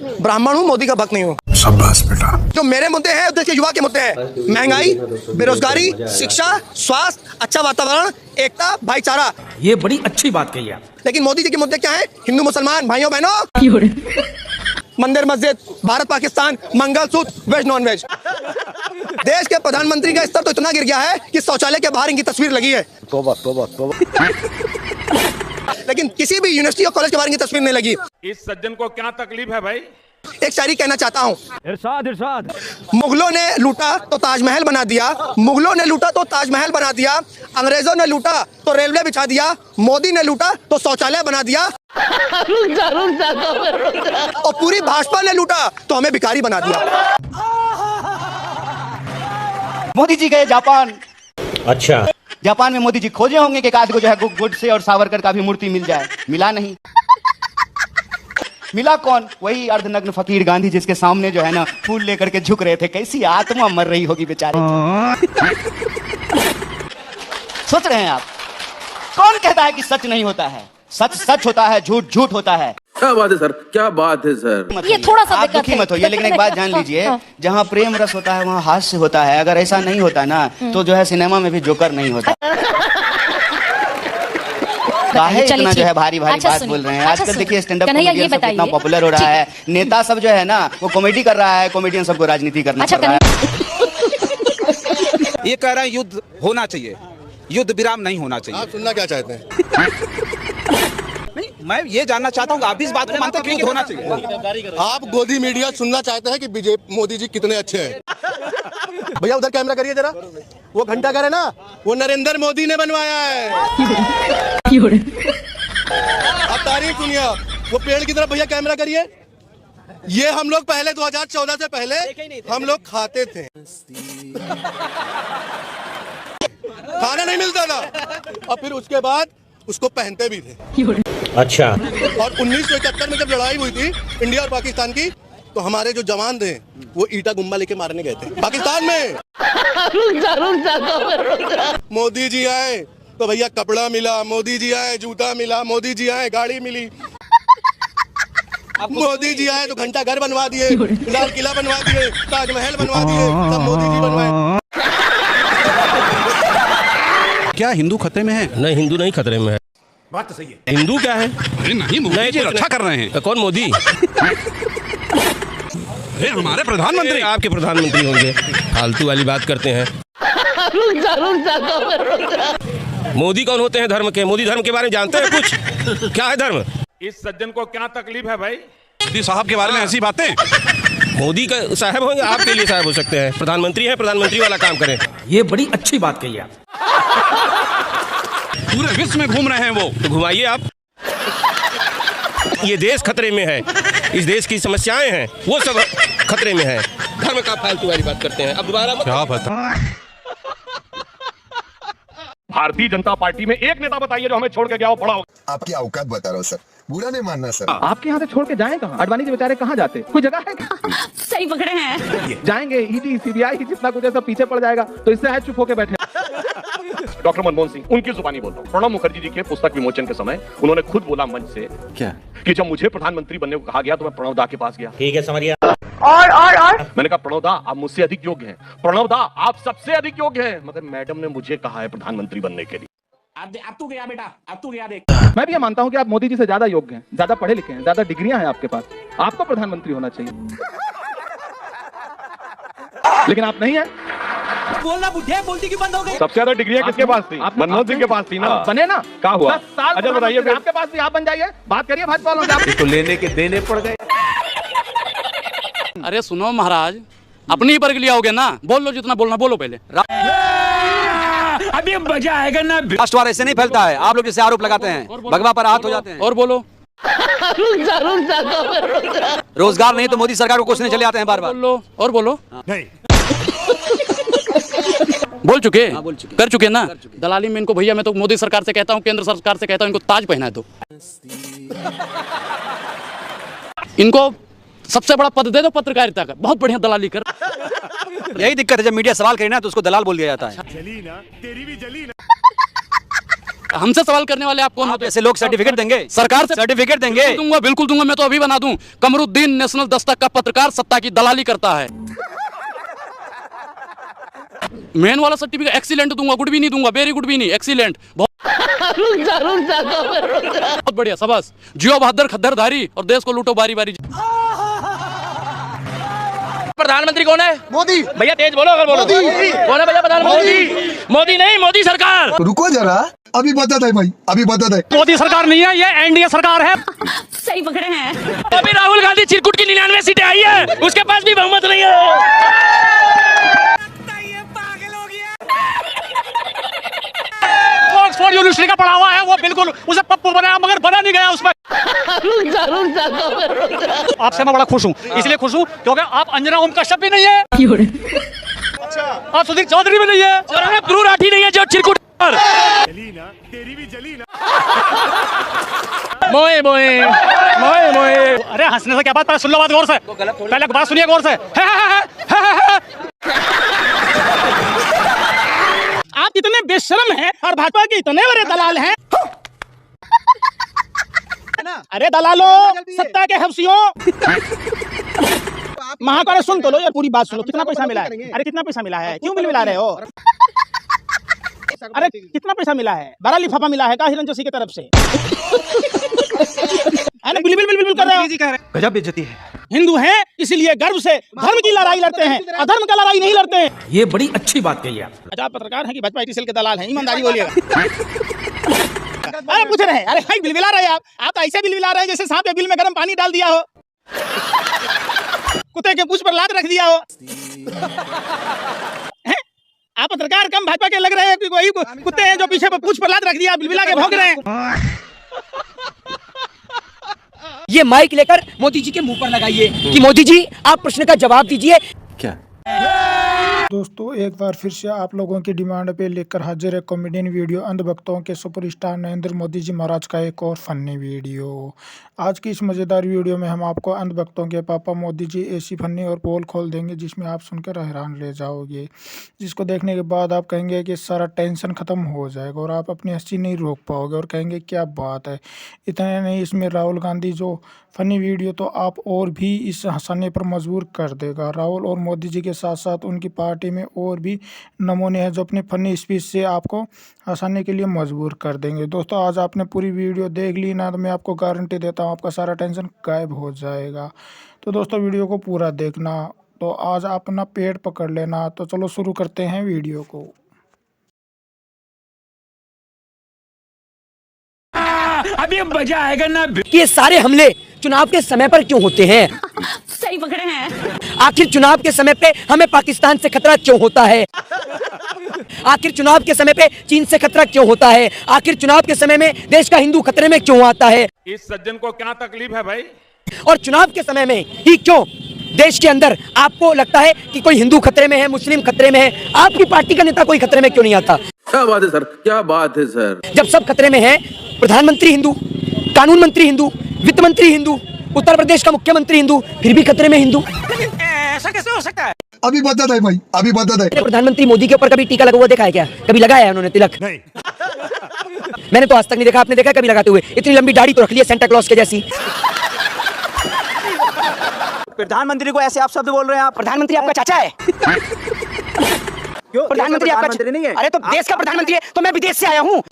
ब्राह्मण हूँ, मोदी का भक्त नहीं हूँ। शाबाश बेटा। जो मेरे मुद्दे हैं देश के युवा के मुद्दे हैं, महंगाई, बेरोजगारी, शिक्षा, स्वास्थ्य, अच्छा वातावरण, एकता, भाईचारा। ये बड़ी अच्छी बात कही आप। लेकिन मोदी जी के मुद्दे क्या है? हिंदू मुसलमान भाइयों बहनों, मंदिर मस्जिद, Bharat Pakistan, mangalsutra, veg non veg. देश के प्रधानमंत्री का स्तर तो इतना गिर गया है कि शौचालय के बाहर इनकी तस्वीर लगी है। तौबा तौबा तौबा। लेकिन किसी भी यूनिवर्सिटी और कॉलेज के बाहर इनकी तस्वीर नहीं लगी। इस सज्जन को क्या तकलीफ है भाई? एक शायरी कहना चाहता हूँ। इरशाद इरशाद। मुगलों ने लूटा तो ताजमहल बना दिया, मुगलों ने लूटा तो ताजमहल बना दिया, अंग्रेजों ने लूटा तो रेलवे बिछा दिया, मोदी ने लूटा तो शौचालय बना दिया, और पूरी भाजपा ने लूटा तो हमें भिखारी बना दिया। मोदी जी गए जापान। अच्छा। जापान में मोदी जी खोजे होंगे कि आदि को जो है गोडसे और सावरकर का भी मूर्ति मिल जाए। मिला नहीं। मिला कौन? वही अर्धनग्न फकीर गांधी, जिसके सामने जो है ना फूल लेकर के झुक रहे थे। कैसी आत्मा मर रही होगी बेचारे। सोच रहे हैं आप? कौन कहता है कि सच नहीं होता है? सच सच होता है, झूठ झूठ होता है। क्या बात है सर, क्या बात है सर। ये थोड़ा सा आप दुखी मत होइए, लेकिन एक बात जान लीजिए, जहाँ प्रेम रस होता है वहाँ हास्य होता है। अगर ऐसा नहीं होता ना तो जो है सिनेमा में भी जोकर नहीं होता। काहे इतना जो है भारी भारी बात बोल रहे हैं? आजकल देखिए स्टैंड अप कॉमेडियन सब कितना पॉपुलर हो रहा है। नेता सब जो है ना वो कॉमेडी कर रहा है, कॉमेडियन सबको राजनीति करना पड़ रहा है। ये कह रहे हैं युद्ध होना चाहिए, युद्ध विराम नहीं होना चाहिए। आप सुनना क्या चाहते हैं? नहीं, मैं ये जानना चाहता हूँ आप भी इस बात को मानते हैं कि युद्ध होना चाहिए? आप गोदी मीडिया सुनना चाहते हैं कि बीजेपी मोदी जी कितने अच्छे हैं? भैया उधर कैमरा करिए जरा। वो घंटा घर है ना, वो नरेंद्र मोदी ने बनवाया है। अब तारीफ सुनिए। वो पेड़ की तरफ भैया कैमरा करिए। ये हम लोग पहले 2014 से पहले हम लोग खाते थे, खाना नहीं मिलता था, और फिर उसके बाद उसको पहनते भी थे। अच्छा। और 1971 में जब लड़ाई हुई थी इंडिया और पाकिस्तान की, तो हमारे जो जवान थे वो ईटा गुम्बा लेके मारने गए थे पाकिस्तान में। मोदी जी आए तो भैया कपड़ा मिला, मोदी जी आए जूता मिला, मोदी जी आए गाड़ी मिली, मोदी जी आए तो घंटा घर बनवा दिए, लाल किला बनवा दिए, ताजमहल बनवा दिए, सब मोदी जी बनवाए। क्या हिंदू खतरे में है? नहीं, हिंदू नहीं खतरे में है। बात तो सही है। हिंदू क्या है? नहीं, मोदी जी रक्षा कर रहे हैं। कौन मोदी? हमारे प्रधानमंत्री। आपके प्रधानमंत्री होंगे। फालतू वाली बात करते हैं। मोदी कौन होते हैं धर्म के? मोदी धर्म के बारे में जानते हैं कुछ? क्या है धर्म? इस सज्जन को क्या तकलीफ है भाई? मोदी साहब के बारे में ऐसी बातें। मोदी का साहब होंगे, आपके लिए साहब हो सकते हैं। प्रधानमंत्री हैं, प्रधानमंत्री वाला काम करें। ये बड़ी अच्छी बात कही आप। पूरे विश्व में घूम रहे हैं वो, तो घुमाइए आप। ये देश खतरे में है, इस देश की समस्याएं हैं वो सब खतरे में है। धर्म का फालतू वाली बात करते हैं। अब दोबारा क्या पता। भारतीय जनता पार्टी में एक नेता बताइए जो हमें छोड़ के गया हो बड़ा हो। आपकी औकात बता रहा हूँ सर, बुरा नहीं मानना सर। आपके यहाँ से छोड़ के जाएं कहाँ? अडवाणी जी बेचारे कहाँ जाते? कोई जगह है? सही पकड़े हैं। जाएंगे ईडी सीबीआई जितना कुछ है सब पीछे पड़ जाएगा, तो इससे है चुप होके बैठे। डॉक्टर मनमोहन सिंह, उनकी जुबानी बोल रहा हूँ। प्रणब मुखर्जी जी के पुस्तक विमोचन के समय उन्होंने खुद बोला मंच से क्या कि जब मुझे प्रधानमंत्री बनने को कहा गया तो मैं प्रणव दा के पास गया। ठीक है, समझिए। और मैंने कहा प्रणव दा आप मुझसे अधिक योग्य हैं, प्रणव दा आप सबसे अधिक योग्य हैं, मगर मैडम ने मुझे कहा है प्रधानमंत्री बनने के लिए। अब तू गया बेटा, अब तू गया देख। मैं भी ये मानता हूँ कि आप मोदी जी से ज्यादा योग्य हैं, ज्यादा पढ़े लिखे हैं, ज्यादा डिग्रियां हैं आपके पास, आपको प्रधानमंत्री होना चाहिए। लेकिन आप नहीं है। बोलना बुढ़िया बोलती क्यों बंद हो गई? सबसे ज्यादा डिग्रियां किसके पास थी? मनमोहन सिंह के पास थी ना। बने ना, क्या हुआ? 10 साल अच्छा बताइए फिर। आपके पास भी आप बन जाइए, बात करिए भाजपा वालों से। तो लेने के देने पड़ गए। अरे सुनो महाराज, अपनी ही पर लिया हो गया ना, बोल लो जितना बोलना बोलो पहले। अभी मजा आएगा ना। राष्ट्रवाद ऐसे नहीं फैलता है, आप लोग जैसे आरोप लगाते हैं, भगवा पर हाथ हो जाते हैं। और बोलो। रोजगार नहीं तो मोदी सरकार को कोसने चले आते हैं बार बार। बोलो और बोलो। नहीं। बोल चुके? कर चुके ना। दलाली में इनको भैया मैं तो मोदी सरकार से कहता हूँ, केंद्र सरकार से कहता हूँ इनको ताज पहना दो, इनको सबसे बड़ा पद दे दो पत्रकारिता का, बहुत बढ़िया दलाली कर। यही दिक्कत है, जब मीडिया सवाल करे ना तो उसको दलाल बोल दिया जाता है। जली ना, तेरी भी जली ना। हमसे सवाल करने वाले आप कौन होते हैं? ऐसे लोग सर्टिफिकेट देंगे? सरकार से सर्टिफिकेट देंगे? दूंगा, बिल्कुल दूंगा। मैं तो अभी बना दूं। कमरुद्दीन नेशनल दस्तक का पत्रकार सत्ता की दलाली करता है। मेन वाला सर्टिफिकेट एक्सीलेंट दूंगा, गुड भी नहीं दूंगा, वेरी गुड भी नहीं, एक्सीलेंट। बहुत बढ़िया, शाबाश। जियो बहादुर खद्दरधारी और देश को लूटो बारी बारी। प्रधानमंत्री कौन है? मोदी। भैया तेज बोलो, अगर बोलो। कौन है भैया प्रधानमंत्री? मोदी नहीं, मोदी सरकार। रुको जरा, अभी बता दे भाई, अभी बता दे। मोदी सरकार नहीं है, ये एनडीए सरकार है। सही पकड़े हैं। अभी राहुल गांधी चिरकुट की 99 सीटें आई है, उसके पास भी बहुमत नहीं है। ऑक्सफोर्ड यूनिवर्सिटी का पढ़ा हुआ है, वो बिल्कुल उसे पप्पू बनाया मगर बना नहीं गया उसमें। आपसे मैं बड़ा खुश हूँ, इसलिए खुश हूँ क्योंकि आप अंजना ओम कश्यप भी नहीं है, आप सुधीर चौधरी भी नहीं है, और हमें ध्रुव राठी नहीं है जो चिरकुट। तेरी भी जली ना। मोए मोए मोए मोए। अरे हंसने से क्या बात, पहले सुन लो बात गौर से, पहले बात सुनिए गौर से। आप इतने बेशर्म हैं और भाजपा के इतने बड़े दलाल हैं। अरे दलालों, सत्ता के हफ्सियों, महाकाल सुन तो लो यार, पूरी बात सुनो। कितना पैसा मिला है? अरे कितना पैसा मिला है? क्यों बिल मिला रहे हो? अरे कितना पैसा मिला है? बड़ा लिफाफा मिला है का हिरन जोशी की तरफ से? अरे बिल बिल बिल बिल कर रहे हो। गजब बेइज्जती है। हिंदू हैं इसीलिए गर्व से धर्म की लड़ाई लड़ते हैं, अधर्म का लड़ाई नहीं लड़ते हैं। ये बड़ी अच्छी बात कही आप। अच्छा, आप पत्रकार हैं कि भाजपा आईटी सेल के दलाल हैं? ईमानदारी बोलिएगा। अरे पूछ रहे हैं, अरे भाई बिल बिला रहे हैं आप तो ऐसे बिल बिला रहे हैं जैसे सांप के बिल में गर्म पानी डाल दिया हो, कुत्ते के पूंछ पर लात रख दिया हो। आप पत्रकार कम भाजपा के लग रहे हैं कि वही कुत्ते हैं जो पीछे पूंछ पर लात रख दिया, बिल बिला के भौंक रहे हैं। ये माइक लेकर मोदी जी के मुंह पर लगाइए कि मोदी जी आप प्रश्न का जवाब दीजिए। क्या दोस्तों, एक बार फिर से आप लोगों की डिमांड पे लेकर हाजिर है कॉमेडियन वीडियो अंधभक्तों के सुपरस्टार नरेंद्र मोदी जी महाराज का एक और फनी वीडियो। आज की इस मज़ेदार वीडियो में हम आपको अंधभक्तों के पापा मोदी जी ऐसी फनी और पोल खोल देंगे जिसमें आप सुनकर हैरान रह जाओगे, जिसको देखने के बाद आप कहेंगे कि सारा टेंशन ख़त्म हो जाएगा और आप अपनी हंसी नहीं रोक पाओगे और कहेंगे क्या बात है। इतना नहीं, इसमें राहुल गांधी जो फनी वीडियो तो आप और भी इस हंसाने पर मजबूर कर देगा। राहुल और मोदी जी के साथ साथ उनकी पार्टी में और भी नमूने हैं जो अपनी फनी स्पीच से आपको हंसाने के लिए मजबूर कर देंगे। दोस्तों, आज आपने पूरी वीडियो देख ली ना, तो मैं आपको गारंटी देता हूँ आपका सारा टेंशन गायब हो जाएगा। तो दोस्तों, वीडियो को पूरा देखना। तो आज अपना पेट पकड़ लेना। तो चलो शुरू करते हैं वीडियो को। अभी मजा आएगा ना। ये सारे हमले चुनाव के समय पर क्यों होते हैं? सही पकड़े हैं। आखिर चुनाव के समय पे हमें पाकिस्तान से खतरा क्यों होता है? आखिर चुनाव के समय पे चीन से खतरा क्यों होता है? आखिर चुनाव के समय में देश का हिंदू खतरे में क्यों आता है? इस सज्जन को क्या तकलीफ है भाई? और चुनाव के समय में ही क्यों देश के अंदर आपको लगता है कि कोई हिंदू खतरे में है, मुस्लिम खतरे में है, आपकी पार्टी का नेता कोई खतरे में क्यों नहीं आता? क्या बात है सर, क्या बात है सर। जब सब खतरे में है, प्रधानमंत्री हिंदू, कानून मंत्री हिंदू, वित्त मंत्री हिंदू, उत्तर प्रदेश का मुख्यमंत्री हिंदू, फिर भी खतरे में हिंदू। ऐसा कैसे हो सकता है? अभी बता दे भाई, अभी बता दे। प्रधानमंत्री मोदी के ऊपर कभी टीका लगा हुआ देखा है क्या? कभी लगाया है उन्होंने तिलक? नहीं। मैंने तो आज तक नहीं देखा, आपने देखा कभी लगाते हुए? इतनी लंबी दाढ़ी तो रख ली है सेंटा क्लॉज के जैसी। प्रधानमंत्री को ऐसे आप शब्द बोल रहे हैं? आप प्रधानमंत्री आपका चाचा है? क्यों? प्रधानमंत्री आपका नहीं है? अरे तो देश का प्रधानमंत्री है, तो मैं विदेश से आया हूँ।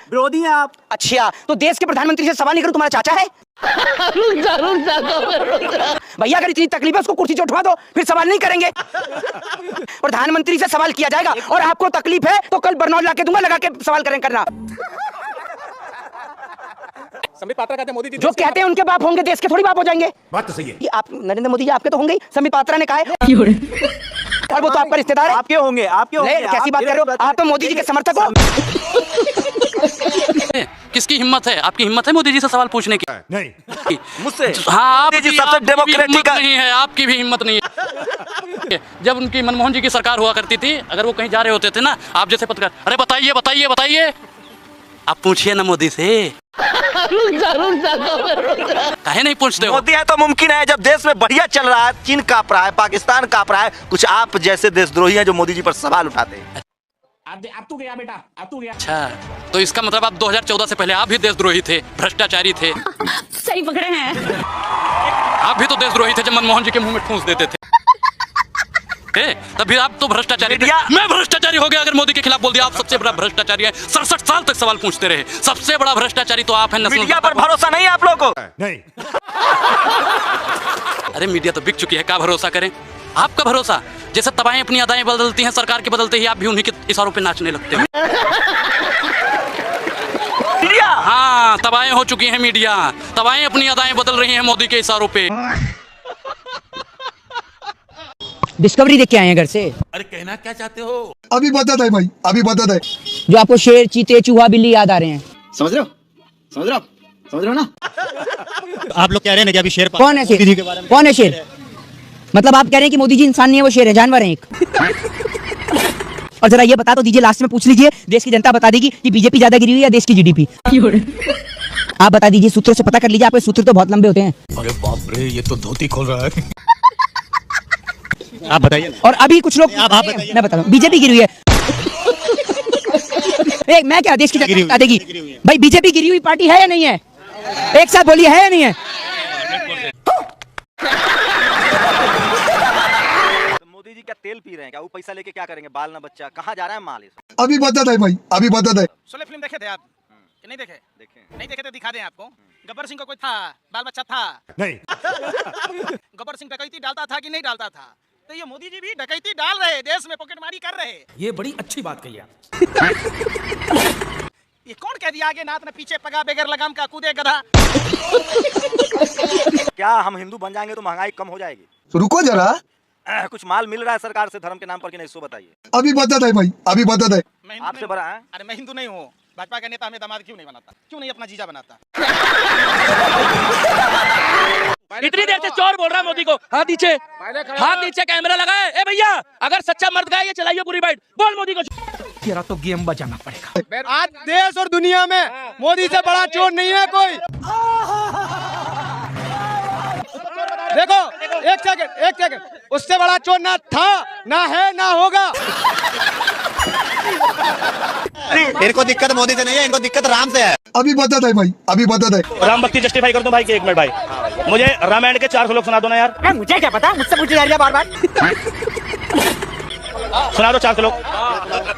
विरोधी हैं आप। अच्छा, तो देश के प्रधानमंत्री से सवाल नहीं करूं, तुम्हारा चाचा है? भैया अगर इतनी तकलीफ है उसको कुर्सी से उठवा दो, फिर सवाल नहीं करेंगे। प्रधानमंत्री से सवाल किया जाएगा और आपको तकलीफ है तो कल बरनौल लाके दूंगा, लगा के सवाल करना। संबित पात्रा कहते हैं मोदी जी जो कहते हैं उनके बाप होंगे, देश के थोड़ी बाप हो जाएंगे। बात तो सही है। ये आप नरेंद्र मोदी जी आपके तो होंगे ही, संबित पात्रा ने कहा है। और वो तो आपका रिश्तेदार है। आपके होंगे, आपके होंगे। कैसी बात कर रहे हो? आप तो मोदी जी के समर्थक हो। किसकी हिम्मत है? आपकी हिम्मत है मोदी जी से सवाल पूछने की? नहीं, मुझसे। हाँ, मोदी जी सबसे डेमोक्रेटिक नहीं है, आपकी भी हिम्मत नहीं है। जब उनकी मनमोहन जी की सरकार हुआ करती थी, अगर वो कहीं जा रहे होते थे ना, आप जैसे पत्रकार, अरे बताइए बताइए बताइए, आप पूछिए ना मोदी से। काहे नहीं पूछते हो? मोदी है तो मुमकिन है। जब देश में बढ़िया चल रहा है, चीन कांप रहा है, पाकिस्तान कांप रहा है, कुछ आप जैसे देशद्रोही हैं जो मोदी जी पर सवाल उठाते हैं। अब तू गया बेटा, अब तू गया। अच्छा, तो इसका मतलब आप 2014 से पहले आप भी देशद्रोही थे, भ्रष्टाचारी थे। सही पकड़े हैं। आप भी तो देशद्रोही थे जब मनमोहन जी के मुंह में ठूंस देते थे। तभी आप तो भ्रष्टाचारी थे। मैं भ्रष्टाचारी हो गया अगर मोदी के खिलाफ बोल दिया। आप सबसे बड़ा भ्रष्टाचारी है, 67 साल तक सवाल पूछते रहे। सबसे बड़ा भ्रष्टाचारी तो आप हैं। मीडिया पर भरोसा नहीं है आप लोगों को? नहीं। अरे मीडिया तो बिक चुकी है, क्या भरोसा करें? आपका भरोसा, जैसे तबाएं अपनी अदाएं बदलती हैं सरकार के बदलते ही आप भी उन्हीं के इशारों पे नाचने लगते हैं। हाँ, तबाएं हो चुकी हैं मीडिया, तबाएं अपनी अदाएं बदल रही हैं मोदी के इशारों पे। डिस्कवरी देख के आए हैं घर से। अरे कहना क्या चाहते हो? अभी बता है भाई, अभी बता है। जो आपको शेर, चीते, चूहा, बिल्ली याद आ रहे हैं। समझ रहे हो? समझ रहे हो? समझ रहे हो ना? आप लोग कह रहे हैं कि अभी शेर कौन है शेर? कौन है शेर? मतलब आप कह रहे हैं कि मोदी जी इंसान नहीं है, वो शेर है, जानवर है एक। और जरा ये बता तो दीजिए, लास्ट में पूछ लीजिए, देश की जनता बता देगी कि बीजेपी ज्यादा गिरी हुई या देश की जीडीपी। आप बता दीजिए, सूत्रों से पता कर लीजिए, आपके सूत्र तो बहुत लंबे होते हैं। अरे बाप रे, ये तो धोती खोल रहा है। आप बताइए। और अभी कुछ लोग आप बताइए। मैं बता रहा हूँ, बीजेपी गिरी हुई है। मैं क्या, देश की जनता बता देगी भाई बीजेपी गिरी हुई पार्टी है या नहीं है? एक साथ बोलिए, है या नहीं है? मोदी जी क्या तेल पी रहे हैं क्या? वो पैसा लेके क्या करेंगे? बाल ना बच्चा, कहाँ जा रहा है माल? अभी बता है भाई, अभी बता है। शोले फिल्म देखे थे आप कि नहीं देखे? नहीं देखे तो दिखा दें आपको। गब्बर सिंह का कोई था, बाल बच्चा था नहीं? गब्बर सिंह डकैती डालता था कि नहीं डालता था? तो ये मोदी जी भी डकैती डाल रहे, देश में पॉकेटमारी कर रहे। ये बड़ी अच्छी बात कही आप। ये कौन कह दिया आगे नाथ न पीछे पगा बगैर लगाम का कूदे गधा। क्या हम हिंदू बन जाएंगे तो महंगाई कम हो जाएगी? रुको जरा, कुछ माल मिल रहा है सरकार से धर्म के नाम पर कि नहीं, सो बताइए। अभी बता है भाई, अभी बता है। आपसे बड़ा है? अरे मैं हिंदू नहीं हूँ, भाजपा का नेता हमें दामाद क्यों नहीं बनाता? क्यों नहीं अपना जीजा बनाता? इतनी देर से चोर बोल रहा है मोदी को। हाथ नीचे कैमरा लगाए। ए भैया, अगर सच्चा मर्द गया ये चलाइए पूरी बाइट, बोल मोदी को। तेरा तो गेम बजाना पड़ेगा। आज देश और दुनिया में मोदी से बड़ा चोर नहीं है कोई। देखो, एक सेकंड, उससे बड़ा चोर ना था, ना है, ना होगा। इनको दिक्कत मोदी से नहीं है, इनको दिक्कत राम से है। अभी बता है भाई, अभी बता है। राम भक्ति जस्टिफाई कर दूं भाई, एक मिनट भाई, मुझे रामायण के 4 श्लोक सुना दो ना यार। मुझे क्या पता, मुझसे पूछी जा रही है बार-बार। सुना दो 4 श्लोक।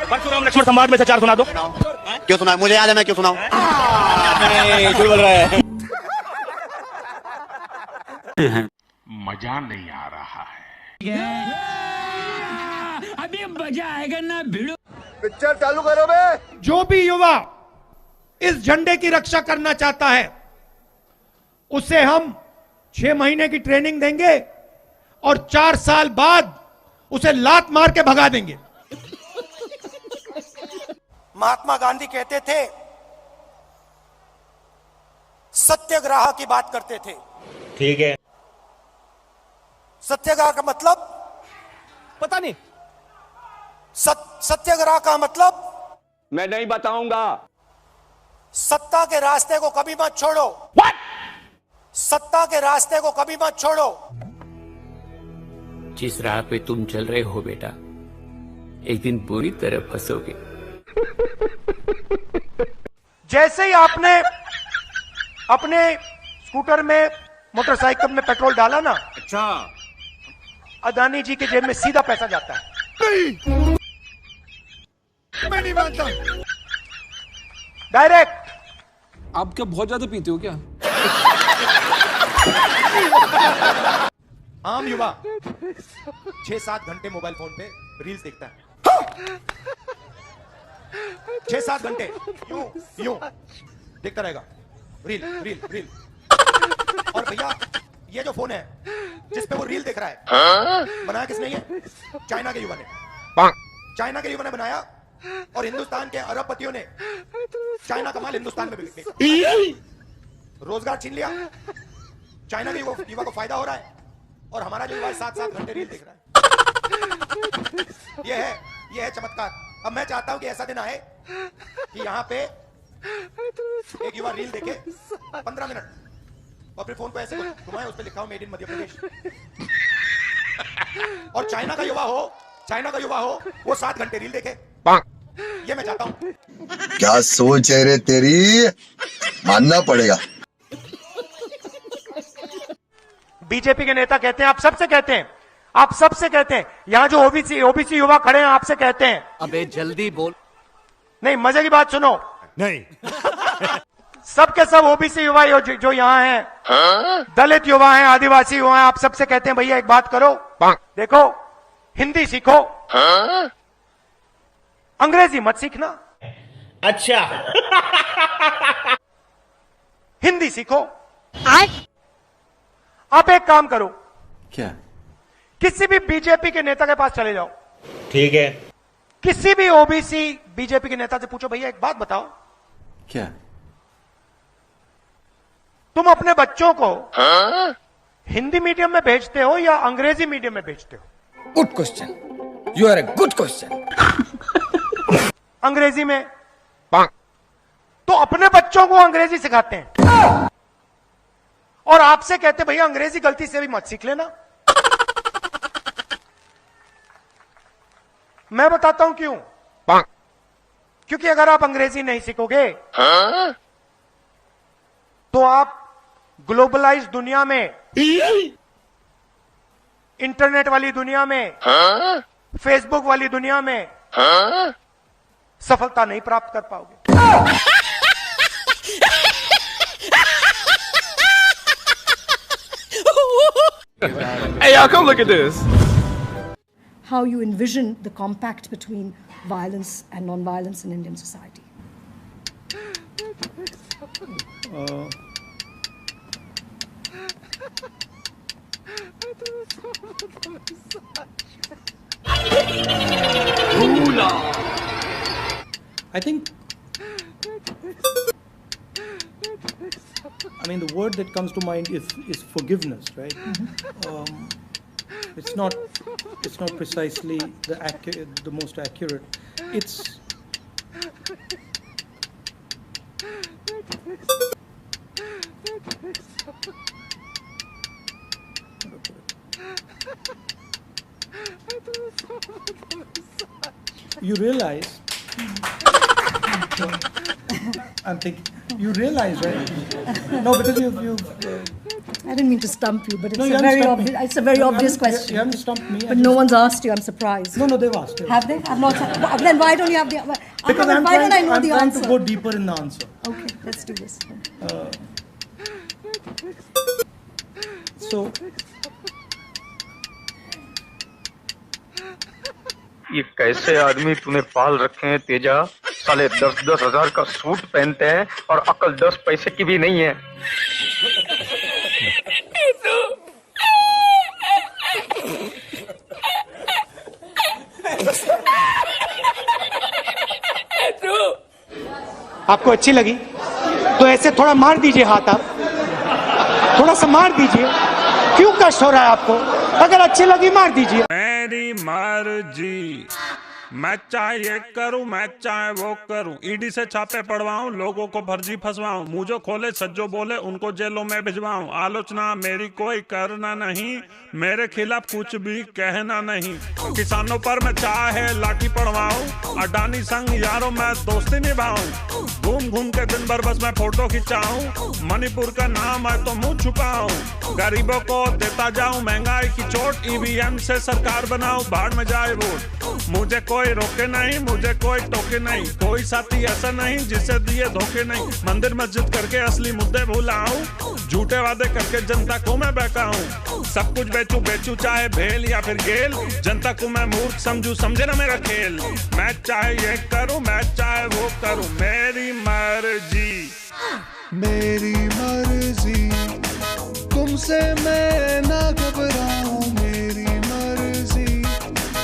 परशुराम लक्ष्मण संवाद में से 4 सुना दो। क्यों सुना? मुझे याद है, मैं क्यों सुनाऊं? बोल रहा है। मजा नहीं आ रहा है। अभी मजा आएगा ना भिड़ो। पिक्चर चालू करो बे। जो भी युवा इस झंडे की रक्षा करना चाहता है उसे हम 6 महीने की ट्रेनिंग देंगे और 4 साल बाद उसे लात मार के भगा देंगे। महात्मा गांधी कहते थे, सत्याग्रह की बात करते थे। ठीक है। सत्याग्रह का मतलब पता नहीं। सत्याग्रह का मतलब मैं नहीं बताऊंगा। सत्ता के रास्ते को कभी मत छोड़ो। सत्ता के रास्ते को कभी मत छोड़ो। जिस राह पे तुम चल रहे हो बेटा, एक दिन बुरी तरह फंसोगे। जैसे ही आपने अपने स्कूटर में, मोटरसाइकिल में पेट्रोल डाला ना, अच्छा, अदानी जी के जेब में सीधा पैसा जाता है। नहीं, मैं नहीं मानता। डायरेक्ट। आप क्या बहुत ज्यादा पीते हो क्या? आम युवा 6-7 घंटे मोबाइल फोन पे रील्स देखता है। 6-7 घंटे यूं देखता रहेगा, रील। और भैया, ये जो फोन है जिस पे वो रील देख रहा है, बनाया किसने? ये चाइना के युवा ने। चाइना के युवा ने बनाया और हिंदुस्तान के अरबपतियों ने चाइना का माल हिंदुस्तान में बेचा, रोजगार छीन लिया। चाइना के युवा को फायदा हो रहा है और हमारा जो युवा 7-7 घंटे रील देख रहा है। ये है चमत्कार। अब मैं चाहता हूं कि ऐसा दिन आए कि यहाँ पे एक युवा रील देखे 15 मिनट और फिर फोन को ऐसे घुमाए, उस पे लिखा हो मेड इन मध्य प्रदेश। और चाइना का युवा हो वो 7 घंटे रील देखे ये मैं चाहता हूँ। क्या सोच है रे तेरी, मानना पड़ेगा। बीजेपी के नेता कहते हैं, आप सबसे कहते हैं, आप सबसे कहते हैं, यहां जो ओबीसी युवा खड़े हैं आपसे कहते हैं। अबे जल्दी बोल। नहीं, मजे की बात सुनो। नहीं सबके सब ओबीसी युवा जो यहाँ हैं, दलित युवा हैं, आदिवासी युवा हैं, आप सबसे कहते हैं भैया एक बात करो, देखो हिंदी सीखो, अंग्रेजी मत सीखना। अच्छा। हिंदी सीखो। आप एक काम करो, क्या? किसी भी बीजेपी के नेता के पास चले जाओ, ठीक है। किसी भी ओबीसी बीजेपी के नेता से पूछो भैया एक बात बताओ, क्या? तुम अपने बच्चों को हिंदी मीडियम में भेजते हो या अंग्रेजी मीडियम में भेजते हो? Good question, you are a good question. Angrezi में। तो अपने बच्चों को अंग्रेजी सिखाते हैं और आपसे कहते भैया अंग्रेजी गलती से भी मत सीख लेना। मैं बताता हूं क्यों। क्योंकि अगर आप अंग्रेजी नहीं सीखोगे तो आप ग्लोबलाइज दुनिया में, इंटरनेट वाली दुनिया में, फेसबुक वाली दुनिया में सफलता नहीं प्राप्त कर पाओगे। Hey, y'all, come look at this. How you envision the compact between violence and non-violence in Indian society? I think, I mean, the word that comes to mind is forgiveness, right? It's not precisely the most accurate. It's you realize. I'm thinking. You realize, right? No, because you. I didn't mean to stump you, but it's No, you a haven't very stumped me. obvious. It's a very You obvious haven't- question. you haven't stumped me. I But just- no one's asked you. I'm surprised. No, they've asked. Have they? I've not. Then why don't you have the? Because why I'm don't I trying, know I'm the trying answer? to go deeper in the answer. Okay, let's do this. So. ये कैसे आदमी तूने पाल रखे हैं तेजा, साले 10-10 हजार का suit पहनते हैं और अकल 10 पैसे की भी नहीं है। आपको अच्छी लगी तो ऐसे थोड़ा मार दीजिए हाथ, आप थोड़ा सा मार दीजिए। क्यों कष्ट हो रहा है आपको? अगर अच्छी लगी मार दीजिए। मेरी मर्जी, मैं चाहे ये करूं, मैं चाहे वो करूं, ईडी से छापे पड़वाऊं, लोगों को फर्जी फंसवाऊं, मुझे खोले सज्जो बोले उनको जेलों में भिजवाऊं, आलोचना मेरी कोई करना नहीं, मेरे खिलाफ कुछ भी कहना नहीं, किसानों पर मैं चाहे लाठी पड़वाऊं, अडानी संग यारों मैं दोस्ती निभाऊं, घूम घूम के दिन भर बस मैं फोटो खिंचाऊं, मणिपुर का नाम है तो मुंह छुपाऊं, गरीबों को देता जाऊं महंगाई की चोट, ईवीएम से सरकार बनाऊं, भाड़ में जाए वोट, मुझे कोई रोके नहीं, मुझे कोई टोके नहीं, कोई साथी ऐसा नहीं जिसे दिए धोखे नहीं, मंदिर मस्जिद करके असली मुद्दे भुलाऊं, झूठे वादे करके जनता को मैं बहकाऊं, सब कुछ बेचूं चाहे भेल या फिर गेल, जनता को मैं मूर्ख समझूं, समझे ना मेरा खेल, मैं चाहे ये करूं, मैं चाहे वो करूं, मेरी मर्जी, मेरी मर्जी, तुमसे मैं ना घबराऊं, मेरी मर्जी,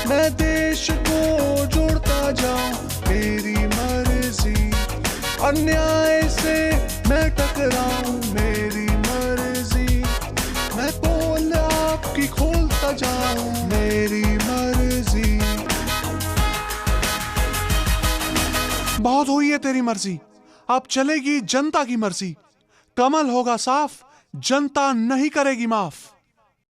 मैं देश को जोड़ता जाऊं, मेरी मर्जी, अन्याय से मैं टकराऊं, मेरी मर्जी, मैं पोल आपकी खोलता जाऊं, मेरी मर्जी। बहुत हुई है तेरी मर्जी, अब चलेगी जनता की मर्जी, कमल होगा साफ, जनता नहीं करेगी माफ।